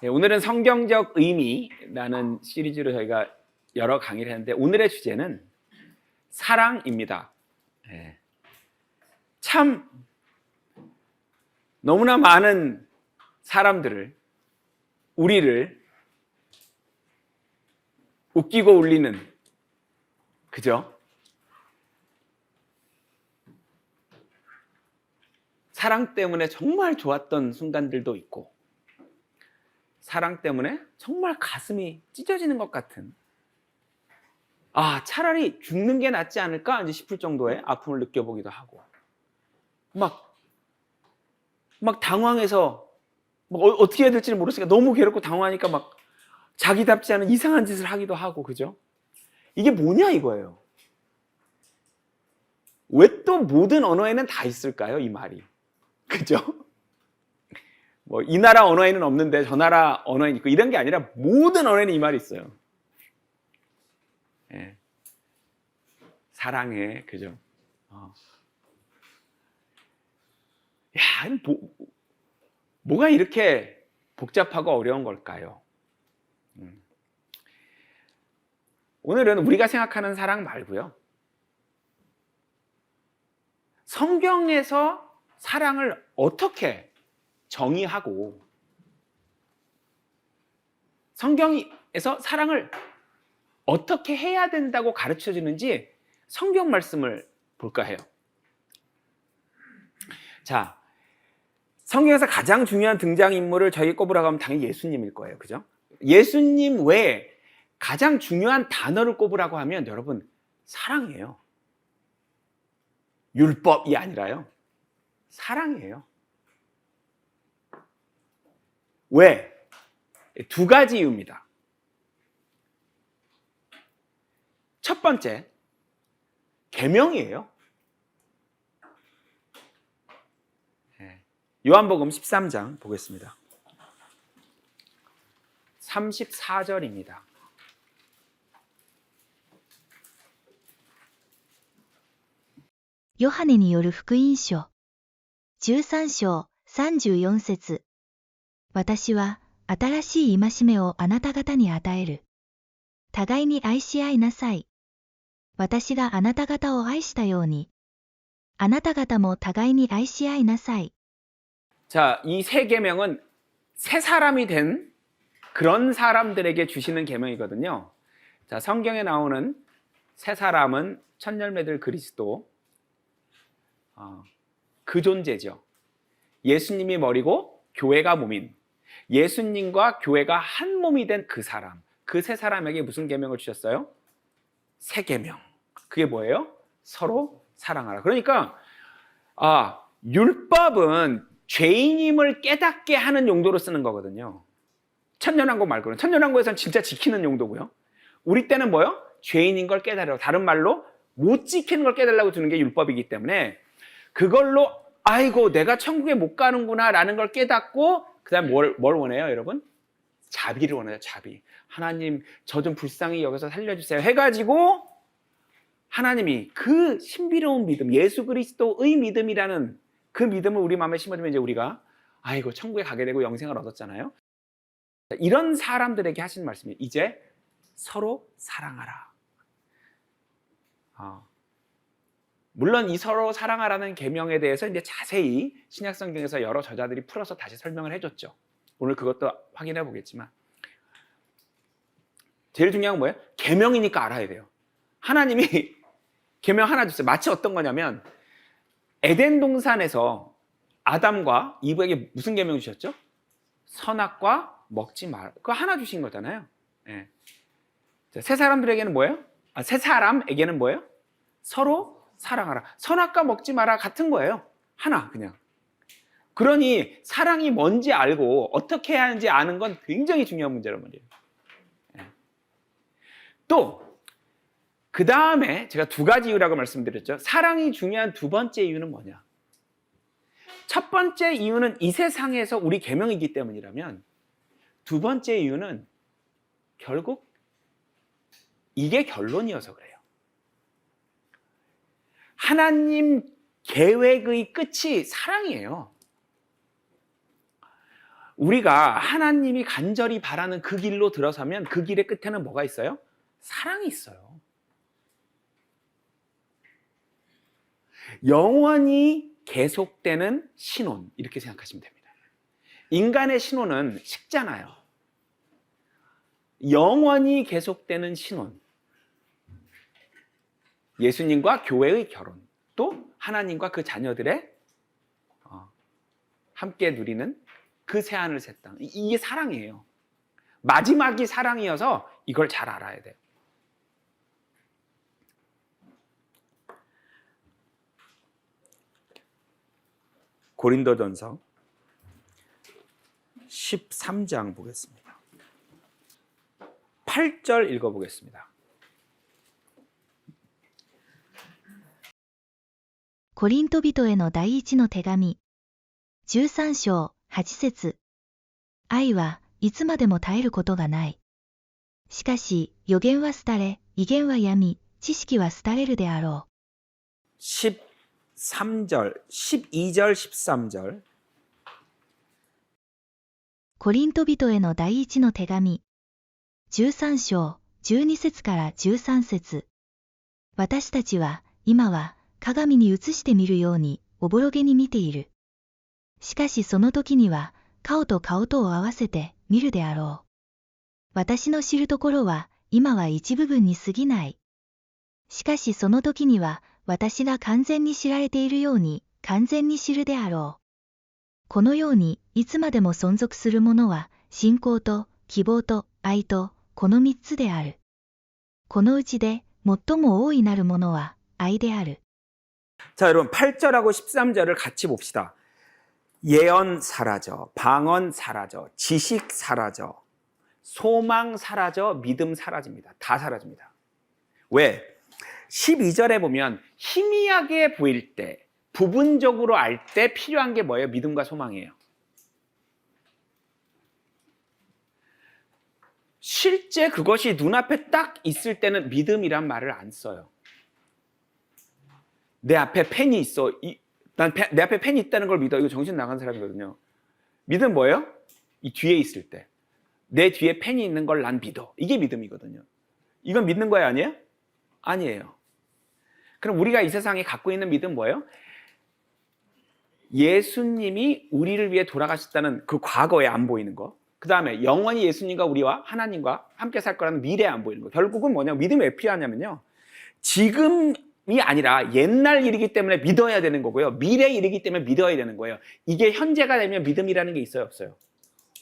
네, 오늘은 성경적 의미라는 시리즈로 저희가 여러 강의를 했는데 오늘의 주제는 사랑입니다. 네. 참 너무나 많은 사람들을, 우리를 웃기고 울리는, 그죠? 사랑 때문에 정말 좋았던 순간들도 있고, 사랑 때문에 정말 가슴이 찢어지는 것 같은, 차라리 죽는 게 낫지 않을까 이제 싶을 정도의 아픔을 느껴보기도 하고, 막 당황해서 어떻게 해야 될지 모르니까 너무 괴롭고 당황하니까 막 자기답지 않은 이상한 짓을 하기도 하고, 그죠? 이게 뭐냐 이거예요. 왜 또 모든 언어에는 다 있을까요, 이 말이? 그죠? 이 나라 언어에는 없는데 저 나라 언어에는 있고 이런 게 아니라 모든 언어에는 이 말이 있어요. 예. 사랑해, 그죠? 야, 뭐가 이렇게 복잡하고 어려운 걸까요? 오늘은 우리가 생각하는 사랑 말고요, 성경에서 사랑을 어떻게 정의하고 성경에서 사랑을 어떻게 해야 된다고 가르쳐 주는지 성경 말씀을 볼까 해요. 자, 성경에서 가장 중요한 등장인물을 저희 꼽으라고 하면 당연히 예수님일 거예요. 그죠? 예수님 외에 가장 중요한 단어를 꼽으라고 하면 여러분, 사랑이에요. 율법이 아니라요, 사랑이에요. 왜? 두 가지 이유입니다. 첫 번째, 계명이에요. 요한복음 13장 보겠습니다. 34절입니다. ヨハネによる福音書13章34節、私は新しい戒めをあなた方に与える。互いに愛し合いなさい。私があなた方を愛したように、あなた方も互いに愛し合いなさい。 자, 이 세 계명은 새 사람이 된 그런 사람들에게 주시는 계명이거든요. 자, 성경에 나오는 새 사람은 천열매들 그리스도, 그 존재죠. 예수님이 머리고 교회가 몸인, 예수님과 교회가 한 몸이 된 그 사람, 그 세 사람에게 무슨 계명을 주셨어요? 새 계명. 그게 뭐예요? 서로 사랑하라. 그러니까 율법은 죄인임을 깨닫게 하는 용도로 쓰는 거거든요. 천년왕국 말고는, 천년왕국에서는 진짜 지키는 용도고요. 우리 때는 뭐요? 죄인인 걸 깨달으라고, 다른 말로 못 지키는 걸 깨달으라고 주는 게 율법이기 때문에 그걸로 아이고 내가 천국에 못 가는구나 라는 걸 깨닫고 그 다음 뭘 원해요, 여러분? 자비를 원해요. 자비. 하나님 저 좀 불쌍히 여기서 살려주세요 해가지고 하나님이 그 신비로운 믿음, 예수 그리스도의 믿음이라는 그 믿음을 우리 마음에 심어주면 이제 우리가 아이고 천국에 가게 되고 영생을 얻었잖아요. 이런 사람들에게 하시는 말씀이 이제 서로 사랑하라. 물론 이 서로 사랑하라는 계명에 대해서 이제 자세히 신약 성경에서 여러 저자들이 풀어서 다시 설명을 해줬죠. 오늘 그것도 확인해 보겠지만 제일 중요한 건 뭐예요? 계명이니까 알아야 돼요. 하나님이 계명 하나 줬어요. 마치 어떤 거냐면 에덴 동산에서 아담과 이브에게 무슨 계명 주셨죠? 선악과 먹지 말. 그거 하나 주신 거잖아요. 네. 세 사람들에게는 뭐예요? 세 사람에게는 뭐예요? 서로 사랑하라. 선악과 먹지 마라 같은 거예요. 하나 그냥. 그러니 사랑이 뭔지 알고 어떻게 해야 하는지 아는 건 굉장히 중요한 문제란 말이에요. 네. 또 그 다음에 제가 두 가지 이유라고 말씀드렸죠. 사랑이 중요한 두 번째 이유는 뭐냐? 첫 번째 이유는 이 세상에서 우리 계명이기 때문이라면 두 번째 이유는 결국 이게 결론이어서 그래요. 하나님 계획의 끝이 사랑이에요. 우리가 하나님이 간절히 바라는 그 길로 들어서면 그 길의 끝에는 뭐가 있어요? 사랑이 있어요. 영원히 계속되는 신혼, 이렇게 생각하시면 됩니다. 인간의 신혼은 식잖아요. 영원히 계속되는 신혼, 예수님과 교회의 결혼, 또 하나님과 그 자녀들의 함께 누리는 그 새하늘 새 땅, 이게 사랑이에요. 마지막이 사랑이어서 이걸 잘 알아야 돼요. 고린도전서 13장 보겠습니다. 8절 읽어보겠습니다. コリント人への第一の手紙、13章8節。愛はいつまでも絶えることがない。しかし、予言は廃れ、異言はやみ、知識は廃れるであろう。13절, 12절, 13절. コリント人への第一の手紙、13章12節から13節。私たちは、今は、鏡に映して見るように、おぼろげに見ている。しかしその時には、顔と顔とを合わせて見るであろう。私の知るところは、今は一部分に過ぎない。しかしその時には、私が完全に知られているように、完全に知るであろう。このように、いつまでも存続するものは、信仰と、希望と、愛と、この三つである。このうちで、最も大いなるものは、愛である。 자, 여러분 8절하고 13절을 같이 봅시다. 예언 사라져, 방언 사라져, 지식 사라져, 소망 사라져, 믿음 사라집니다. 다 사라집니다. 왜? 12절에 보면 희미하게 보일 때, 부분적으로 알 때 필요한 게 뭐예요? 믿음과 소망이에요. 실제 그것이 눈앞에 딱 있을 때는 믿음이란 말을 안 써요. 내 앞에 펜이 있어. 내 앞에 펜이 있다는 걸 믿어. 이거 정신 나간 사람이거든요. 믿음 뭐예요? 이 뒤에 있을 때. 내 뒤에 펜이 있는 걸 난 믿어. 이게 믿음이거든요. 이건 믿는 거예요, 아니에요? 아니에요. 그럼 우리가 이 세상에 갖고 있는 믿음 뭐예요? 예수님이 우리를 위해 돌아가셨다는 그 과거에 안 보이는 거. 그 다음에 영원히 예수님과 우리와 하나님과 함께 살 거라는 미래에 안 보이는 거. 결국은 뭐냐? 믿음이 왜 필요하냐면요. 지금이 아니라 옛날 일이기 때문에 믿어야 되는 거고요. 미래 일이기 때문에 믿어야 되는 거예요. 이게 현재가 되면 믿음이라는 게 있어요, 없어요?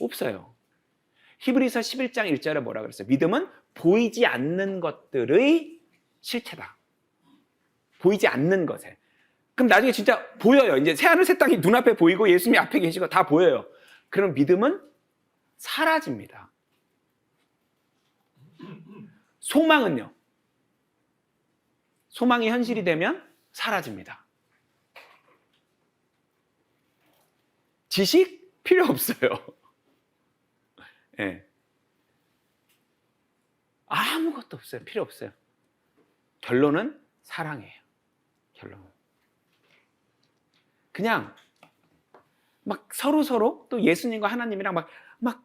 없어요. 히브리서 11장 1절에 뭐라 그랬어요? 믿음은 보이지 않는 것들의 실체다. 보이지 않는 것에. 그럼 나중에 진짜 보여요. 이제 새하늘 새 땅이 눈앞에 보이고 예수님이 앞에 계시고 다 보여요. 그럼 믿음은 사라집니다. 소망은요? 소망이 현실이 되면 사라집니다. 지식 필요 없어요. 네. 아무것도 없어요. 필요 없어요. 결론은 사랑이에요. 결론은. 그냥 막 서로 또 예수님과 하나님이랑 막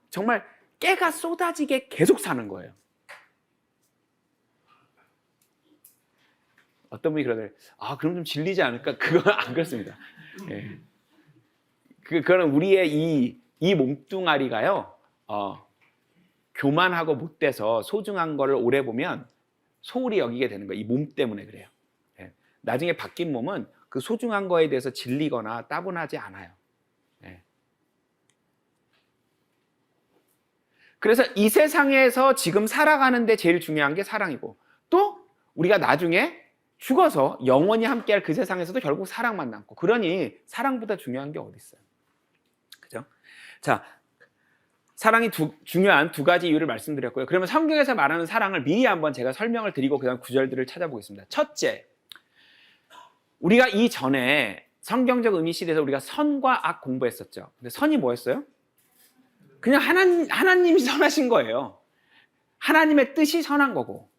정말 깨가 쏟아지게 계속 사는 거예요. 어떤 분이 그러더래요. 아, 그럼 좀 질리지 않을까? 그건 안 그렇습니다. 예. 그거는 우리의 이 몸뚱아리가요, 교만하고 못돼서 소중한 거를 오래 보면 소홀히 여기게 되는 거예요. 이 몸 때문에 그래요. 예. 나중에 바뀐 몸은 그 소중한 거에 대해서 질리거나 따분하지 않아요. 예. 그래서 이 세상에서 지금 살아가는데 제일 중요한 게 사랑이고, 또 우리가 나중에 죽어서 영원히 함께할 그 세상에서도 결국 사랑만 남고, 그러니 사랑보다 중요한 게 어디 있어요? 그죠? 자, 사랑이 중요한 두 가지 이유를 말씀드렸고요. 그러면 성경에서 말하는 사랑을 미리 한번 제가 설명을 드리고 그 다음 구절들을 찾아보겠습니다. 첫째, 우리가 이전에 성경적 의미 시대에서 우리가 선과 악 공부했었죠. 근데 선이 뭐였어요? 그냥 하나님이 선하신 거예요. 하나님의 뜻이 선한 거고,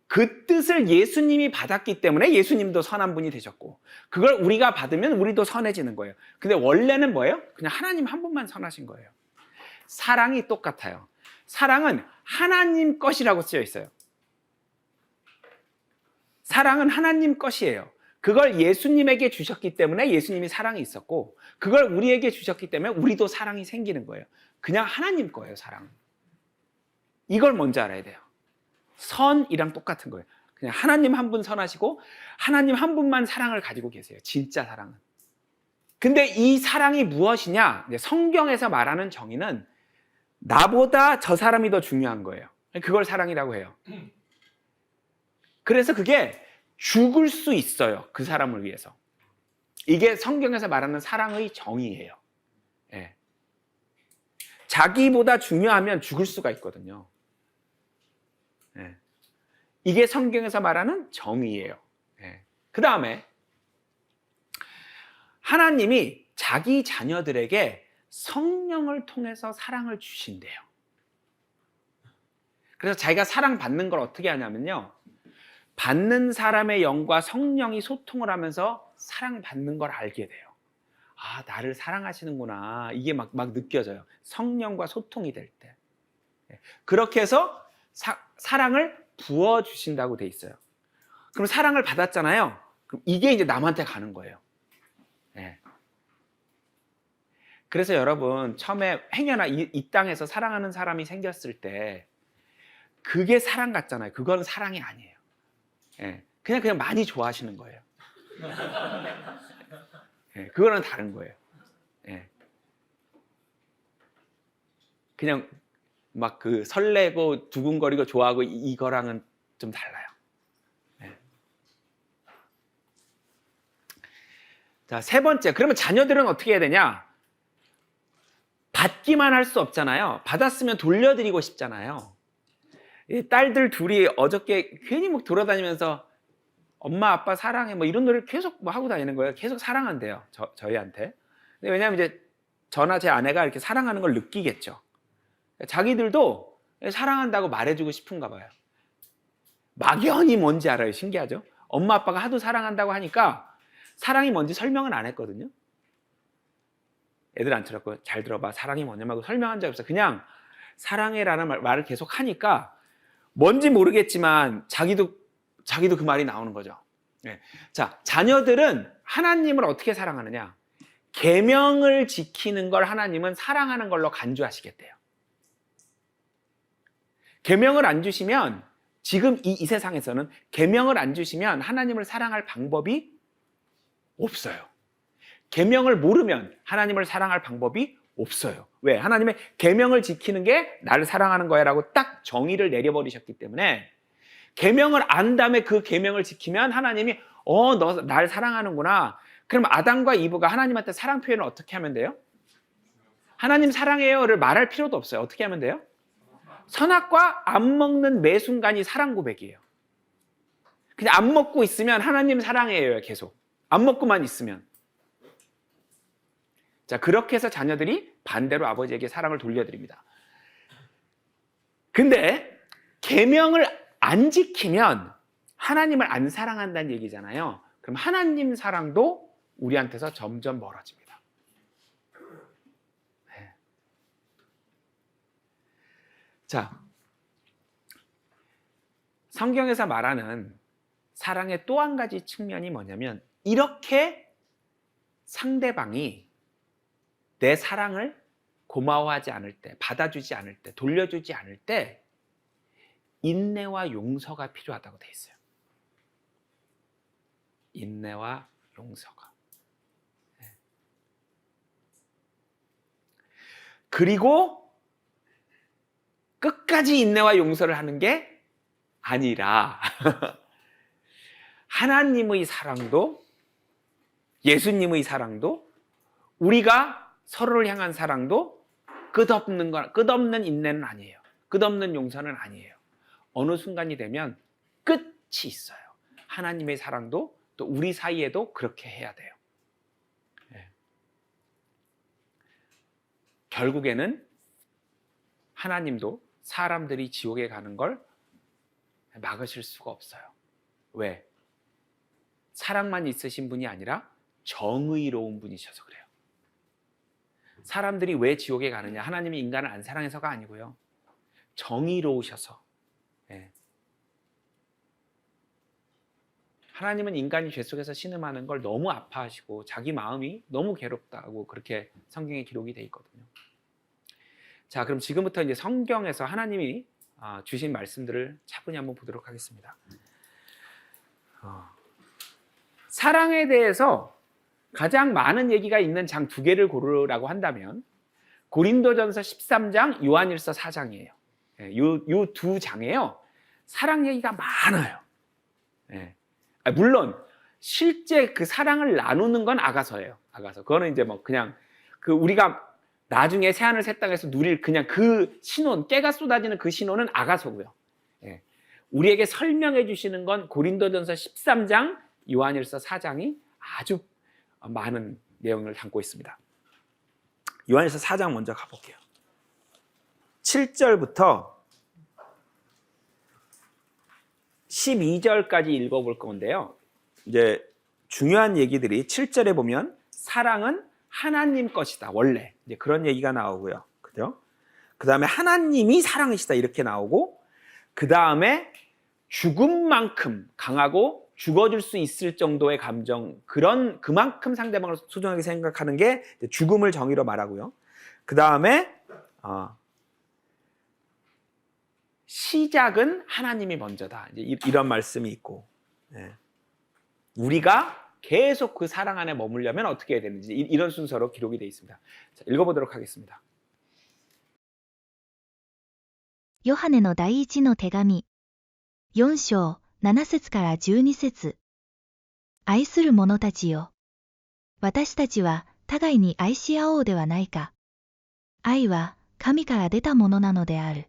그 뜻을 예수님이 받았기 때문에 예수님도 선한 분이 되셨고, 그걸 우리가 받으면 우리도 선해지는 거예요. 근데 원래는 뭐예요? 그냥 하나님 한 분만 선하신 거예요. 사랑이 똑같아요. 사랑은 하나님 것이라고 쓰여 있어요. 사랑은 하나님 것이에요. 그걸 예수님에게 주셨기 때문에 예수님이 사랑이 있었고, 그걸 우리에게 주셨기 때문에 우리도 사랑이 생기는 거예요. 그냥 하나님 거예요, 사랑은. 이걸 먼저 알아야 돼요. 선이랑 똑같은 거예요. 그냥 하나님 한 분 선하시고 하나님 한 분만 사랑을 가지고 계세요. 진짜 사랑은. 근데 이 사랑이 무엇이냐? 성경에서 말하는 정의는 나보다 저 사람이 더 중요한 거예요. 그걸 사랑이라고 해요. 그래서 그게 죽을 수 있어요. 그 사람을 위해서. 이게 성경에서 말하는 사랑의 정의예요. 예. 자기보다 중요하면 죽을 수가 있거든요. 예. 이게 성경에서 말하는 정의예요. 예. 그 다음에 하나님이 자기 자녀들에게 성령을 통해서 사랑을 주신대요. 그래서 자기가 사랑받는 걸 어떻게 하냐면요, 받는 사람의 영과 성령이 소통을 하면서 사랑받는 걸 알게 돼요. 아, 나를 사랑하시는구나. 이게 막 느껴져요. 성령과 소통이 될 때. 그렇게 해서 사랑을 부어주신다고 돼 있어요. 그럼 사랑을 받았잖아요. 그럼 이게 이제 남한테 가는 거예요. 네. 그래서 여러분, 처음에 행여나 이 땅에서 사랑하는 사람이 생겼을 때 그게 사랑 같잖아요. 그건 사랑이 아니에요. 예, 그냥 많이 좋아하시는 거예요. 예, 그거는 다른 거예요. 예. 그냥 막 그 설레고 두근거리고 좋아하고 이거랑은 좀 달라요. 예. 자, 세 번째. 그러면 자녀들은 어떻게 해야 되냐? 받기만 할 수 없잖아요. 받았으면 돌려드리고 싶잖아요. 이 딸들 둘이 어저께 괜히 막 돌아다니면서 엄마 아빠 사랑해 뭐 이런 노래를 계속 뭐 하고 다니는 거예요. 계속 사랑한대요. 저희한테. 근데 왜냐하면 이제 저나 제 아내가 이렇게 사랑하는 걸 느끼겠죠. 자기들도 사랑한다고 말해주고 싶은가 봐요. 막연히 뭔지 알아요. 신기하죠? 엄마 아빠가 하도 사랑한다고 하니까 사랑이 뭔지 설명은 안 했거든요. 애들 앉혀놓고 잘 들어봐. 사랑이 뭐냐고 설명한 적 없어. 그냥 사랑해라는 말을 계속 하니까 뭔지 모르겠지만 자기도 그 말이 나오는 거죠. 네. 자, 자녀들은 하나님을 어떻게 사랑하느냐? 계명을 지키는 걸 하나님은 사랑하는 걸로 간주하시겠대요. 계명을 안 주시면, 지금 이 세상에서는 계명을 안 주시면 하나님을 사랑할 방법이 없어요. 계명을 모르면 하나님을 사랑할 방법이 없어요. 왜? 하나님의 계명을 지키는 게 나를 사랑하는 거야 라고 딱 정의를 내려버리셨기 때문에, 계명을 안 다음에 그 계명을 지키면 하나님이 너 날 사랑하는구나. 그럼 아담과 이브가 하나님한테 사랑 표현을 어떻게 하면 돼요? 하나님 사랑해요를 말할 필요도 없어요. 어떻게 하면 돼요? 선악과 안 먹는 매 순간이 사랑 고백이에요. 그냥 안 먹고 있으면 하나님 사랑해요. 계속 안 먹고만 있으면. 자, 그렇게 해서 자녀들이 반대로 아버지에게 사랑을 돌려드립니다. 근데 계명을 안 지키면 하나님을 안 사랑한다는 얘기잖아요. 그럼 하나님 사랑도 우리한테서 점점 멀어집니다. 네. 자, 성경에서 말하는 사랑의 또 한 가지 측면이 뭐냐면, 이렇게 상대방이 내 사랑을 고마워하지 않을 때, 받아주지 않을 때, 돌려주지 않을 때 인내와 용서가 필요하다고 돼 있어요. 인내와 용서가. 그리고 끝까지 인내와 용서를 하는 게 아니라 하나님의 사랑도, 예수님의 사랑도, 우리가 서로를 향한 사랑도 끝없는 인내는 아니에요. 끝없는 용서는 아니에요. 어느 순간이 되면 끝이 있어요. 하나님의 사랑도 또 우리 사이에도 그렇게 해야 돼요. 네. 결국에는 하나님도 사람들이 지옥에 가는 걸 막으실 수가 없어요. 왜? 사랑만 있으신 분이 아니라 정의로운 분이셔서 그래요. 사람들이 왜 지옥에 가느냐? 하나님이 인간을 안 사랑해서가 아니고요. 정의로우셔서. 예. 하나님은 인간이 죄 속에서 신음하는 걸 너무 아파하시고 자기 마음이 너무 괴롭다고 그렇게 성경에 기록이 돼 있거든요. 자, 그럼 지금부터 이제 성경에서 하나님이 주신 말씀들을 차분히 한번 보도록 하겠습니다. 사랑에 대해서 가장 많은 얘기가 있는 장 두 개를 고르라고 한다면 고린도전서 13장, 요한일서 4장이에요. 이 두 장에요. 사랑 얘기가 많아요. 물론 실제 그 사랑을 나누는 건 아가서예요. 아가서. 그거는 이제 뭐 그냥 그 우리가 나중에 새하늘 새 땅에서 누릴 그냥 그 신혼, 깨가 쏟아지는 그 신혼은 아가서고요. 우리에게 설명해 주시는 건 고린도전서 13장, 요한일서 4장이 아주 많은 내용을 담고 있습니다. 요한일서 4장 먼저 가볼게요. 7절부터 12절까지 읽어볼 건데요. 이제 중요한 얘기들이 7절에 보면 사랑은 하나님 것이다. 원래 이제 그런 얘기가 나오고요. 그죠? 그 다음에 하나님이 사랑이시다 이렇게 나오고, 그 다음에 죽음만큼 강하고 죽어줄 수 있을 정도의 감정, 그만큼 상대방을 소중하게 생각하는 게 죽음을 정의로 말하고요. 그 다음에 시작은 하나님이 먼저다. 이제 이런 말씀이 있고, 우리가 계속 그 사랑 안에 머물려면 어떻게 해야 되는지 이런 순서로 기록이 되어 있습니다. 자, 읽어보도록 하겠습니다. ヨハネの第一の手紙4章7節から12節。愛する者たちよ。私たちは互いに愛し合おうではないか。愛は神から出たものなのである。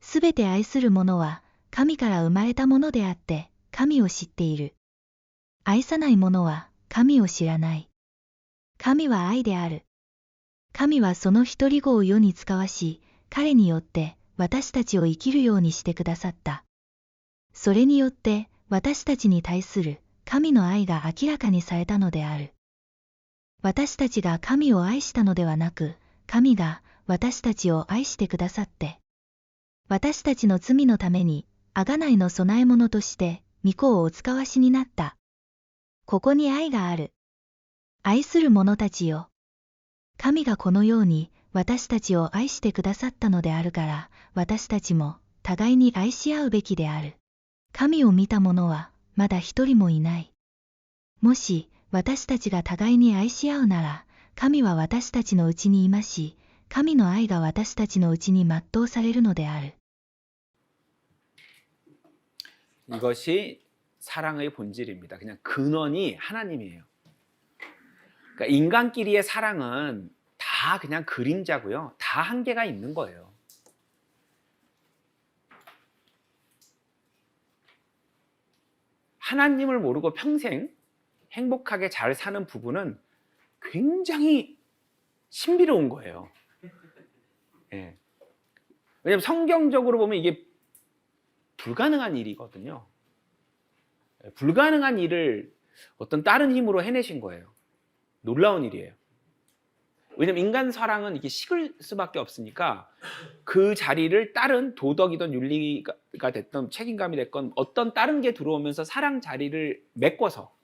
すべて愛する者は神から生まれたものであって神を知っている。愛さない者は神を知らない。神は愛である。神はその一人子を世に使わし、彼によって私たちを生きるようにしてくださった。それによって私たちに対する神の愛が明らかにされたのである。私たちが神を愛したのではなく、神が私たちを愛してくださって、私たちの罪のために贖いの供え物として御子をお使わしになった。ここに愛がある。愛する者たちよ。神がこのように私たちを愛してくださったのであるから、私たちも互いに愛し合うべきである。神を見た者はまだ一人もいない。もし私たちが互いに愛し合うなら、神は私たちのうちにいますし、神の愛が私たちのうちに全うされるのである。 이것이 사랑의 본질입니다. 그냥 근원이 하나님이에요. 그러니까 인간끼리의 사랑은 다 그냥 그림자고요. 다 한계가 있는 거예요. 하나님을 모르고 평생 행복하게 잘 사는 부부는 굉장히 신비로운 거예요. 예. 왜냐하면 성경적으로 보면 이게 불가능한 일이거든요. 불가능한 일을 어떤 다른 힘으로 해내신 거예요. 놀라운 일이에요. 왜냐하면 인간 사랑은 이게 식을 수밖에 없으니까 그 자리를 다른 도덕이든 윤리가 됐든 책임감이 됐건 어떤 다른 게 들어오면서 사랑 자리를 메꿔서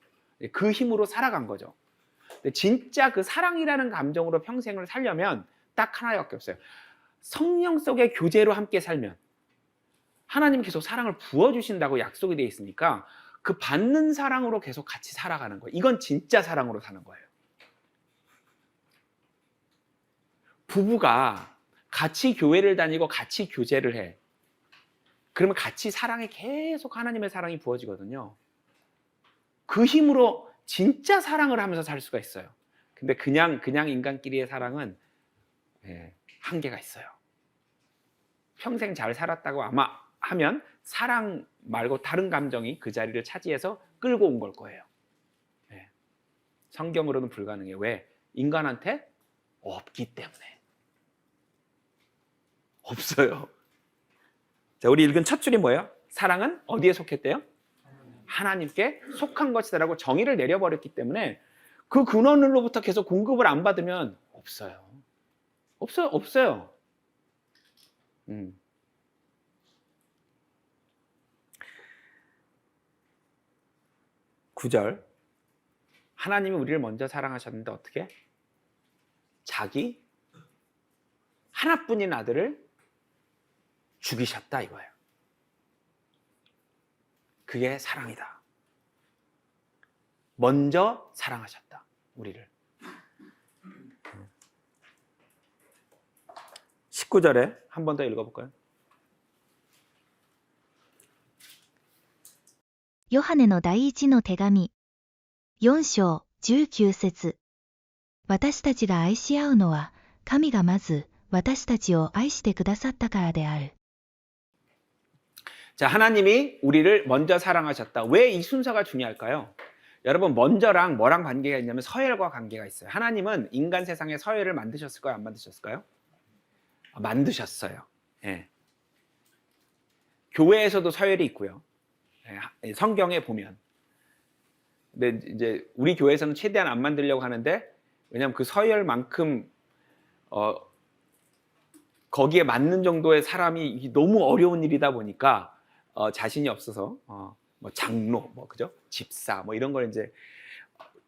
그 힘으로 살아간 거죠. 근데 진짜 그 사랑이라는 감정으로 평생을 살려면 딱 하나밖에 없어요. 성령 속의 교제로 함께 살면 하나님이 계속 사랑을 부어주신다고 약속이 되어 있으니까 그 받는 사랑으로 계속 같이 살아가는 거예요. 이건 진짜 사랑으로 사는 거예요. 부부가 같이 교회를 다니고 같이 교제를 해. 그러면 같이 사랑에 계속 하나님의 사랑이 부어지거든요. 그 힘으로 진짜 사랑을 하면서 살 수가 있어요. 근데 그냥 인간끼리의 사랑은 한계가 있어요. 평생 잘 살았다고 아마 하면 사랑 말고 다른 감정이 그 자리를 차지해서 끌고 온 걸 거예요. 성경으로는 불가능해요. 왜? 인간한테 없기 때문에. 없어요. 자, 우리 읽은 첫 줄이 뭐예요? 사랑은 어디에 속했대요? 하나님께 속한 것이다라고 정의를 내려버렸기 때문에 그 근원으로부터 계속 공급을 안 받으면 없어요. 없어요, 없어요. 9절. 하나님이 우리를 먼저 사랑하셨는데 어떻게? 자기 하나뿐인 아들을 죽이셨다 이거예요. 그게 사랑이다. 먼저 사랑하셨다, 우리를. 19절에 한 번 더 읽어볼까요? ヨハネの第一の手紙4章19節私たちが愛し合うのは神がまず私たちを愛してくださったからである。 자, 하나님이 우리를 먼저 사랑하셨다. 왜 이 순서가 중요할까요? 여러분, 먼저랑 뭐랑 관계가 있냐면 서열과 관계가 있어요. 하나님은 인간 세상에 서열을 만드셨을까요? 안 만드셨을까요? 만드셨어요. 예. 교회에서도 서열이 있고요. 예, 성경에 보면. 근데 이제 우리 교회에서는 최대한 안 만들려고 하는데, 왜냐하면 그 서열만큼 거기에 맞는 정도의 사람이 너무 어려운 일이다 보니까 자신이 없어서 뭐 장로, 뭐 그죠? 집사, 뭐 이런 걸 이제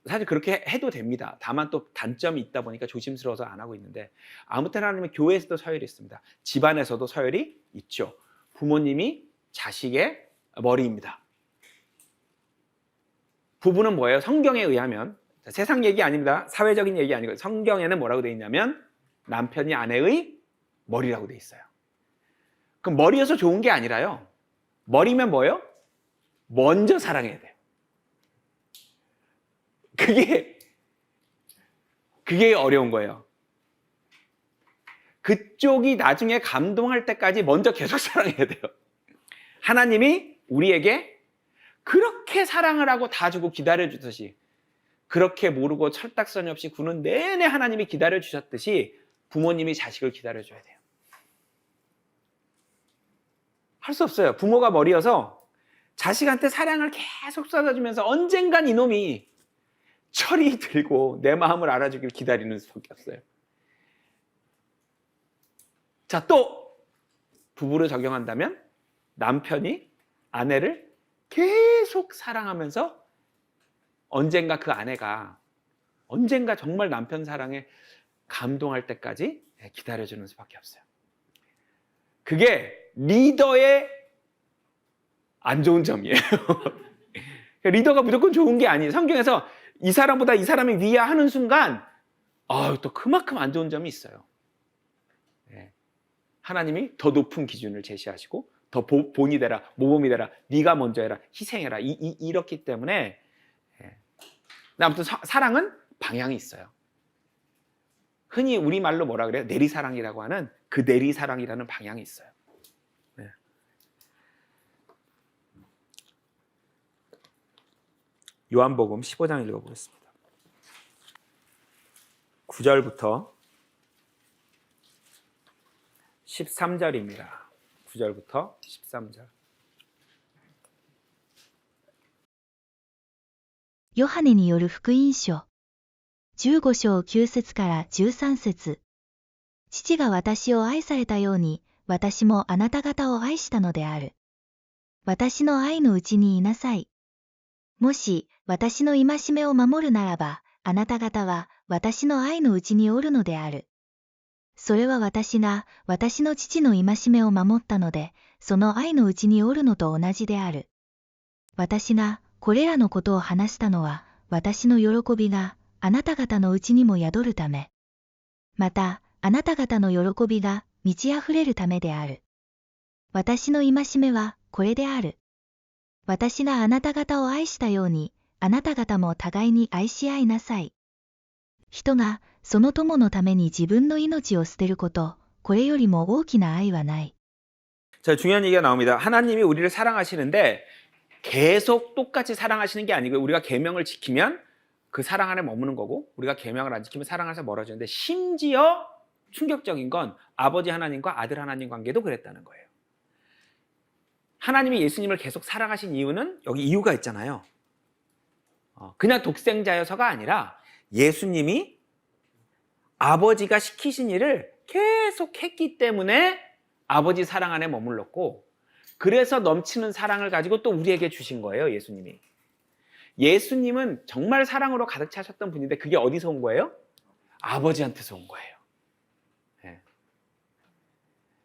사실 그렇게 해도 됩니다. 다만 또 단점이 있다 보니까 조심스러워서 안 하고 있는데, 아무튼 하나님은 교회에서도 서열이 있습니다. 집안에서도 서열이 있죠. 부모님이 자식의 머리입니다. 부부는 뭐예요? 성경에 의하면, 세상 얘기 아닙니다. 사회적인 얘기 아니고 성경에는 뭐라고 되어 있냐면 남편이 아내의 머리라고 되어 있어요. 그럼 머리여서 좋은 게 아니라요. 머리면 뭐예요? 먼저 사랑해야 돼요. 그게 어려운 거예요. 그쪽이 나중에 감동할 때까지 먼저 계속 사랑해야 돼요. 하나님이 우리에게 그렇게 사랑을 하고 다 주고 기다려주듯이, 그렇게 모르고 철딱서니 없이 구는 내내 하나님이 기다려주셨듯이 부모님이 자식을 기다려줘야 돼요. 할 수 없어요. 부모가 머리여서 자식한테 사랑을 계속 쏟아주면서 언젠간 이놈이 철이 들고 내 마음을 알아주길 기다리는 수밖에 없어요. 자, 또 부부를 적용한다면 남편이 아내를 계속 사랑하면서 언젠가 그 아내가 언젠가 정말 남편 사랑에 감동할 때까지 기다려주는 수밖에 없어요. 그게 리더의 안 좋은 점이에요. 리더가 무조건 좋은 게 아니에요. 성경에서 이 사람보다 이 사람이 위야 하는 순간 또 그만큼 안 좋은 점이 있어요. 하나님이 더 높은 기준을 제시하시고 더 본이 되라, 모범이 되라, 네가 먼저 해라, 희생해라, 이렇기 때문에. 아무튼 사랑은 방향이 있어요. 흔히 우리말로 뭐라 그래요? 내리사랑이라고 하는 그 내리사랑이라는 방향이 있어요. 요한복음 15장 읽어보겠습니다. 9절부터 13절입니다. 9절부터 13절. ヨハネによる福音書15章9節から13節父が私を愛されたように私もあなた方を愛したのである。私の愛のうちにいなさい。もし私の戒めを守るならば、あなた方は私の愛のうちにおるのである。それは私が私の父の戒めを守ったので、その愛のうちにおるのと同じである。私がこれらのことを話したのは、私の喜びがあなた方のうちにも宿るため、またあなた方の喜びが満ち溢れるためである。私の戒めはこれである。私があなた方を愛したように、あなた方も互いに愛し合いなさい。人がその友のために自分の命を捨てること、これよりも大きな愛はない。 자, 중요한 얘기가 나옵니다. 하나님이 우리를 사랑하시는데 계속 똑같이 사랑하시는 게 아니고, 우리가 계명을 지키면 그 사랑 안에 머무는 거고, 우리가 계명을 안 지키면 사랑 안에서 멀어지는데, 심지어 충격적인 건 아버지 하나님과 아들 하나님 관계도 그랬다는 거예요. 하나님이 예수님을 계속 사랑하신 이유는 여기 이유가 있잖아요. 그냥 독생자여서가 아니라 예수님이 아버지가 시키신 일을 계속 했기 때문에 아버지 사랑 안에 머물렀고, 그래서 넘치는 사랑을 가지고 또 우리에게 주신 거예요, 예수님이. 예수님은 정말 사랑으로 가득 차셨던 분인데 그게 어디서 온 거예요? 아버지한테서 온 거예요. 예.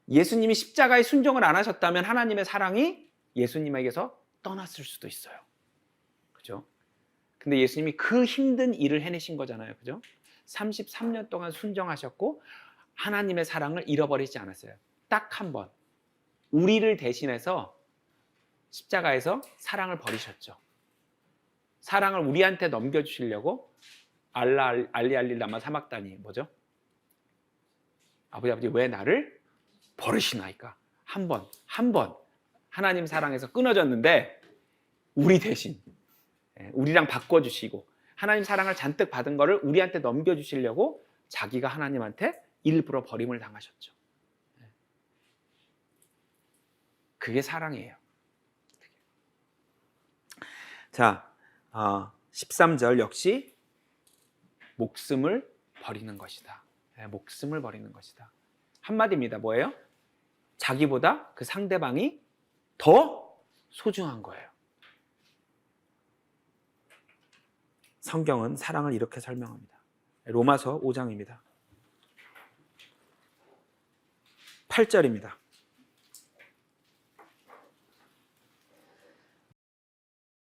예수님이 십자가에 순종을 안 하셨다면 하나님의 사랑이 예수님에게서 떠났을 수도 있어요. 그죠? 근데 예수님이 그 힘든 일을 해내신 거잖아요. 그죠? 33년 동안 순종하셨고 하나님의 사랑을 잃어버리지 않았어요. 딱 한 번. 우리를 대신해서 십자가에서 사랑을 버리셨죠. 사랑을 우리한테 넘겨주시려고 알리 라마 사막다니 뭐죠? 아버지 왜 나를 버리시나이까? 한 번 하나님 사랑에서 끊어졌는데 우리 대신 우리랑 바꿔주시고 하나님 사랑을 잔뜩 받은 거를 우리한테 넘겨주시려고 자기가 하나님한테 일부러 버림을 당하셨죠. 그게 사랑이에요. 자, 13절 역시 목숨을 버리는 것이다. 목숨을 버리는 것이다. 한마디입니다. 뭐예요? 자기보다 그 상대방이 더 소중한 거예요. 성경은 사랑을 이렇게 설명합니다. 로마서 5장입니다. 8절입니다.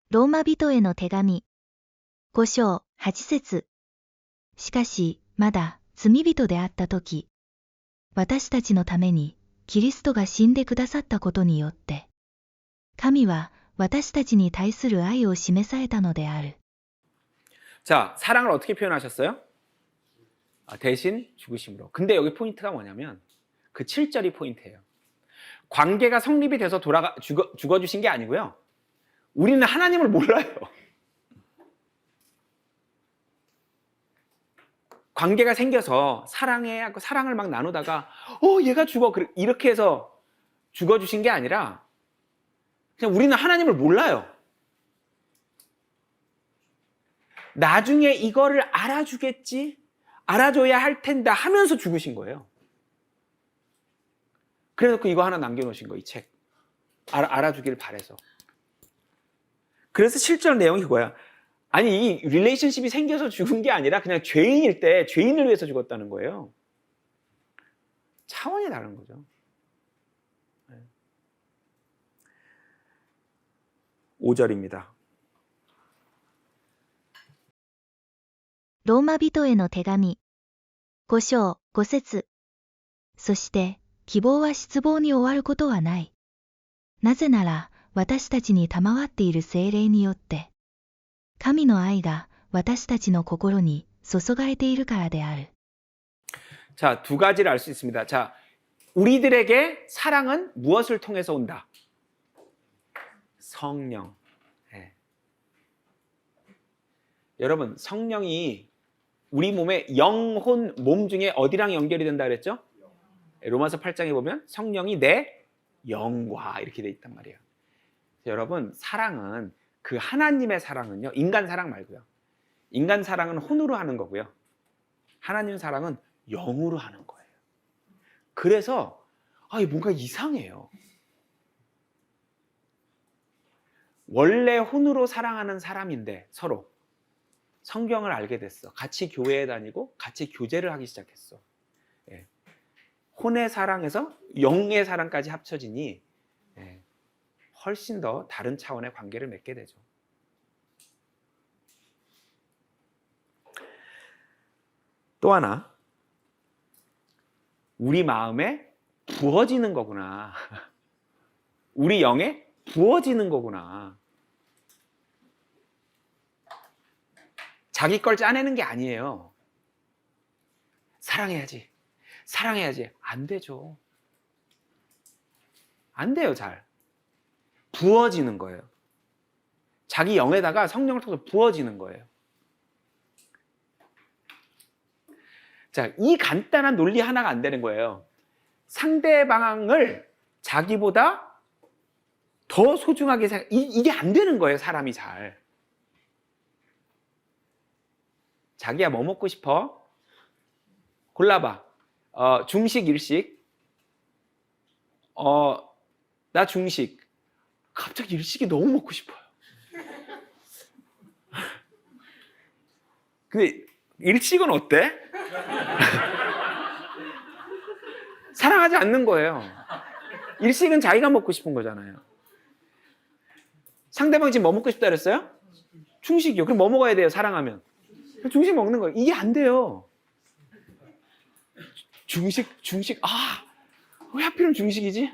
ローマ人への手紙5章8節しかし、まだ罪人であったとき、私たちのためにキリストが死んでくださったことによって、神は私たちに対する愛を示されたのである。 자, 사랑을 어떻게 표현하셨어요? 대신 죽으심으로. 근데 여기 포인트가 뭐냐면 그 7절이 포인트예요. 관계가 성립이 돼서 죽어주신 게 아니고요. 우리는 하나님을 몰라요. 관계가 생겨서 사랑을 막 나누다가 얘가 죽어 이렇게 해서 죽어주신 게 아니라 그냥 우리는 하나님을 몰라요. 나중에 이거를 알아주겠지, 알아줘야 할 텐데 하면서 죽으신 거예요. 그래서 이거 하나 남겨놓으신 거, 이 책. 알아주길 바래서. 그래서 실전 내용이 그거야. 아니, 이 릴레이션십이 생겨서 죽은 게 아니라 그냥 죄인일 때 죄인을 위해서 죽었다는 거예요. 차원이 다른 거죠. 5절입니다. ローマ人への手紙5章5節そして希望は失望に終わることはない。なぜなら私たちに賜っている聖霊によって神の愛が私たちの心に注がれているからである。 자, 두 가지를 알 수 있습니다. 자, 우리들에게 사랑은 무엇을 통해서 온다? 성령. 네. 여러분, 성령이 우리 몸의 영혼, 몸 중에 어디랑 연결이 된다 그랬죠? 로마서 8장에 보면 성령이 내 영과 이렇게 돼 있단 말이에요. 여러분, 사랑은 그 하나님의 사랑은요, 인간 사랑 말고요. 인간 사랑은 혼으로 하는 거고요. 하나님 사랑은 영으로 하는 거예요. 그래서 뭔가 이상해요. 원래 혼으로 사랑하는 사람인데 서로 성경을 알게 됐어. 같이 교회에 다니고 같이 교제를 하기 시작했어. 예. 혼의 사랑에서 영의 사랑까지 합쳐지니 훨씬 더 다른 차원의 관계를 맺게 되죠. 또 하나, 우리 마음에 부어지는 거구나. 우리 영에 부어지는 거구나. 자기 걸 짜내는 게 아니에요. 사랑해야지. 안 되죠. 안 돼요, 잘. 부어지는 거예요. 자기 영에다가 성령을 통해서 부어지는 거예요. 자, 이 간단한 논리 하나가 안 되는 거예요. 상대방을 자기보다 더 소중하게 생각, 이게 안 되는 거예요, 사람이 잘. 자기야, 뭐 먹고 싶어? 골라봐. 중식, 일식. 나 중식. 갑자기 일식이 너무 먹고 싶어요. 근데 일식은 어때? 사랑하지 않는 거예요. 일식은 자기가 먹고 싶은 거잖아요. 상대방이 지금 뭐 먹고 싶다 그랬어요? 중식이요. 그럼 뭐 먹어야 돼요? 사랑하면. 중식 먹는 거예요. 이게 안 돼요. 중식, 왜 하필은 중식이지?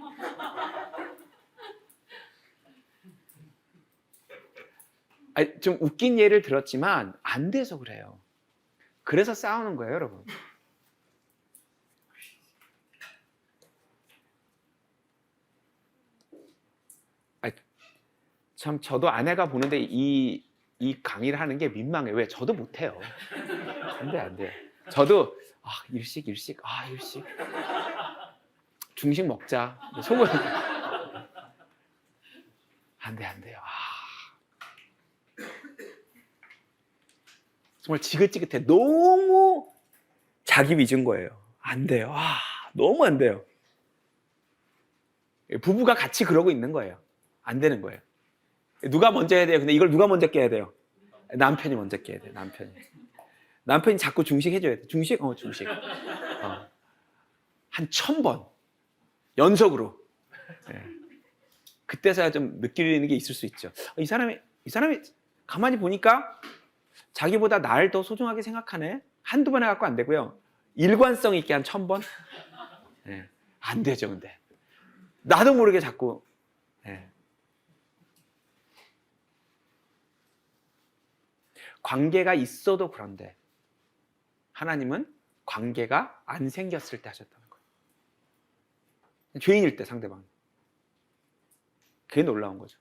좀 웃긴 예를 들었지만 안 돼서 그래요. 그래서 싸우는 거예요, 여러분. 참 저도 아내가 보는데 이 강의를 하는 게 민망해요. 왜? 저도 못해요. 안 돼. 저도 일식. 일식. 중식 먹자. 속은 안 돼요. 정말 지긋지긋해. 너무 자기 위주인 거예요. 안 돼요. 너무 안 돼요. 부부가 같이 그러고 있는 거예요. 안 되는 거예요. 누가 먼저 해야 돼요? 근데 이걸 누가 먼저 깨야 돼요? 남편이 먼저 깨야 돼요. 남편이 자꾸 중식 해줘야 돼요. 중식? 중식. 한 1000번 연속으로. 네. 그때서야 좀 느끼는 게 있을 수 있죠. 이 사람이 가만히 보니까 자기보다 나를 더 소중하게 생각하네. 한두 번 해갖고 안 되고요. 일관성 있게 한 1000번? 네. 안 되죠, 근데. 나도 모르게 자꾸. 네. 관계가 있어도 그런데 하나님은 관계가 안 생겼을 때 하셨다는 거예요. 죄인일 때 상대방. 그게 놀라운 거죠.